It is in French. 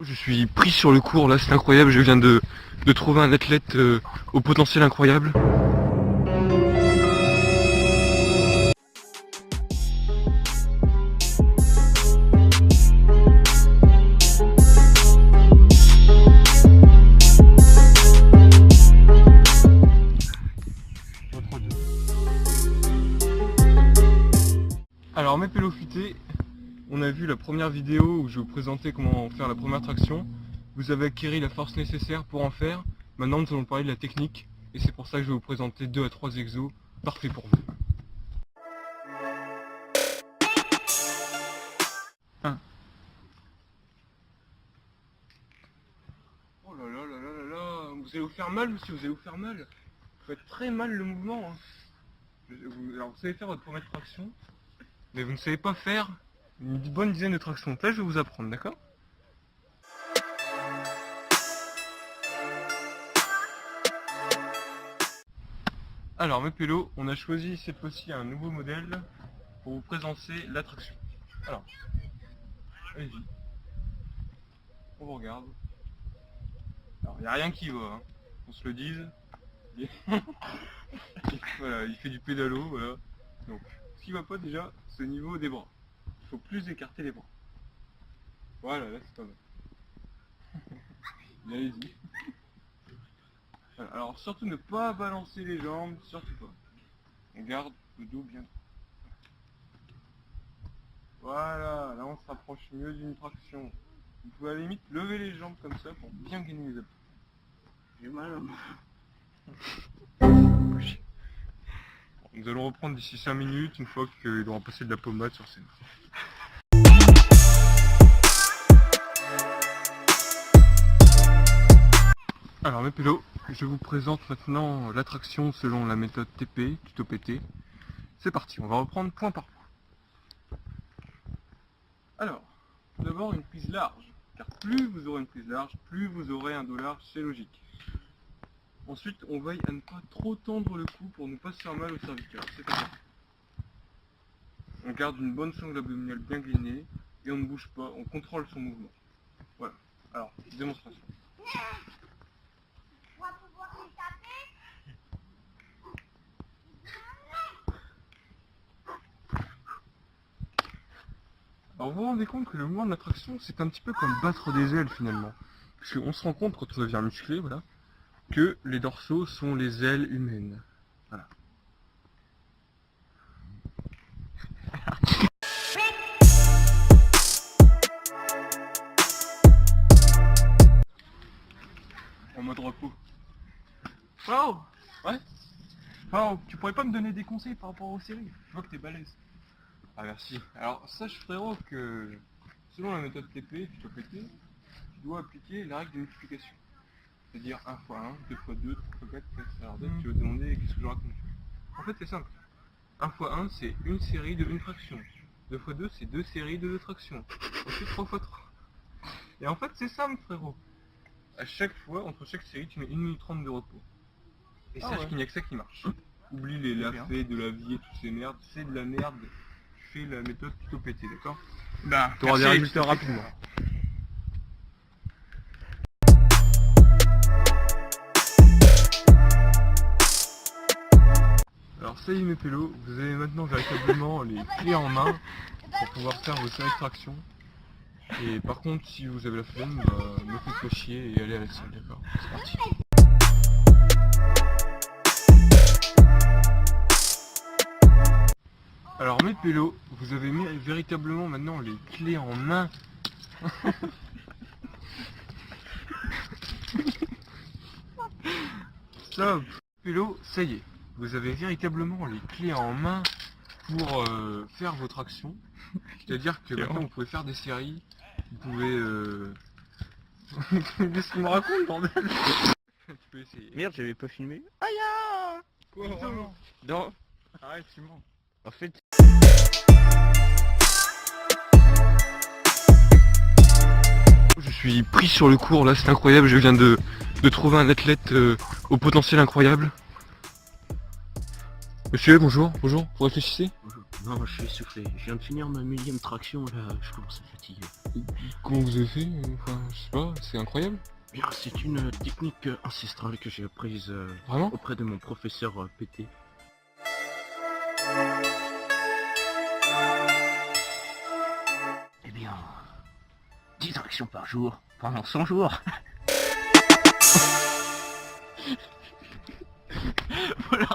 Je suis pris sur le cours là, c'est incroyable, je viens de trouver un athlète au potentiel incroyable. Alors mes pélos futés, on a vu la première vidéo où je vous présentais comment faire la première traction. Vous avez acquis la force nécessaire pour en faire. Maintenant nous allons parler de la technique et c'est pour ça que je vais vous présenter 2 à 3 exos parfaits pour vous. 1. Oh là là là là là là, vous allez vous faire mal monsieur, vous allez vous faire mal. Vous faites très mal le mouvement. Hein. Alors vous savez faire votre première traction, mais vous ne savez pas faire une bonne dizaine de tractions. Là je vais vous apprendre, d'accord? Alors mes pélos, on a choisi cette fois-ci un nouveau modèle pour vous présenter la traction. Alors, allez-y. On vous regarde. Alors il n'y a rien qui va, hein. On se le dise. Voilà, il fait du pédalo, voilà. Donc, ce qui va pas déjà, c'est au niveau des bras. Il faut plus écarter les bras. Voilà, là c'est pas mal. Allez-y. Voilà, alors surtout ne pas balancer les jambes, surtout pas. On garde le dos bien droit. Voilà, là on se rapproche mieux d'une traction. Vous pouvez à la limite lever les jambes comme ça pour bien gagner les abdos. J'ai mal. Nous allons reprendre d'ici 5 minutes, une fois qu'il aura passé de la pommade sur ses mains. Alors mes pélos, je vous présente maintenant l'attraction selon la méthode TP, tuto PT. C'est parti, on va reprendre point par point. Alors, tout d'abord une prise large, car plus vous aurez une prise large, plus vous aurez un dos large, c'est logique. Ensuite, on veille à ne pas trop tendre le cou pour ne pas se faire mal au cervical, c'est parti. On garde une bonne sangle abdominale bien gainée, et on ne bouge pas, on contrôle son mouvement. Voilà, alors, démonstration. Alors vous vous rendez compte que le mouvement de la traction, c'est un petit peu comme battre des ailes finalement. Parce qu'on se rend compte quand on devient musclé, voilà, que les dorsaux sont les ailes humaines. Voilà. En mode repos. Wow. Ouais. Wow, tu pourrais pas me donner des conseils par rapport aux séries? Je vois que t'es balèze. Ah merci. Alors sache frérot que selon la méthode TP, tuto PT, tu dois appliquer la règle de multiplication. C'est-à-dire 1 x 1, 2 x 2, 3 x 4, 4 x 2. Tu vas te demander qu'est-ce que je raconte. En fait c'est simple. 1 x 1 c'est une série de une traction. 2 x 2 c'est 2 séries de 2 tractions. Ensuite 3 x 3. Et en fait c'est simple frérot. À chaque fois, entre chaque série, tu mets 1 minute 30 de repos. Et sache qu'il n'y a que ça qui marche. Oublie les lafayette de la vie et toutes ces merdes, c'est de la merde. Fais la méthode tuto PT, d'accord? Bah, tu auras des résultats rapidement. Alors ça y est mes pélos, vous avez maintenant véritablement les clés en main pour pouvoir faire vos séries de traction. Et par contre, si vous avez la flemme, me faites pas chier et allez à la salle, d'accord? C'est parti. Alors mes pélos, vous avez mis véritablement maintenant les clés en main. Stop. Pélos, ça y est, vous avez véritablement les clés en main pour faire vos tractions. C'est-à-dire que maintenant vous pouvez faire des séries, vous pouvez... Qu'est-ce qu'il me raconte bordel? Tu peux essayer. merde, j'avais pas filmé. Aïe! Quoi vraiment? Non, Arrête, tu mens. en fait... Je suis pris sur le cours là, c'est incroyable, je viens de trouver un athlète au potentiel incroyable. Monsieur, bonjour, bonjour, vous réfléchissez? Bonjour. Non, je suis essoufflé. Je viens de finir ma 1000e traction, là, je commence à fatiguer. Comment vous avez fait? Enfin, je sais pas, c'est incroyable. Bien, c'est une technique ancestrale que j'ai apprise Vraiment? auprès de mon professeur PT. Eh bien, 10 tractions par jour, pendant 100 jours. Voilà.